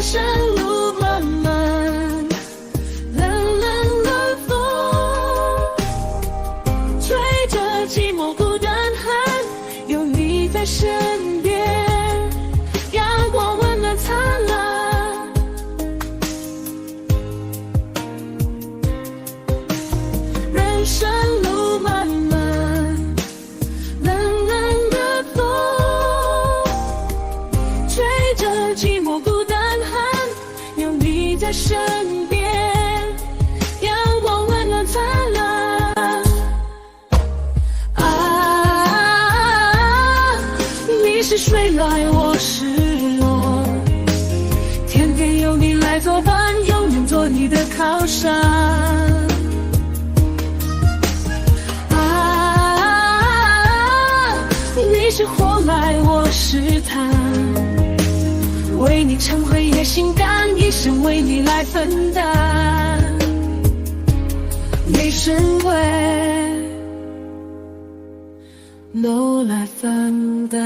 生路漫漫，冷冷的风吹着寂寞孤单寒，有你在身边，阳光温暖灿烂。人生路漫漫，冷冷的风吹着寂寞孤单寒，有你在身边，阳光温暖灿烂。啊，你是水来我是落，天天有你来作伴，永远做你的靠山。你是火来我是炭，为你成灰也心甘，一生为你来分担，一生为都来分担。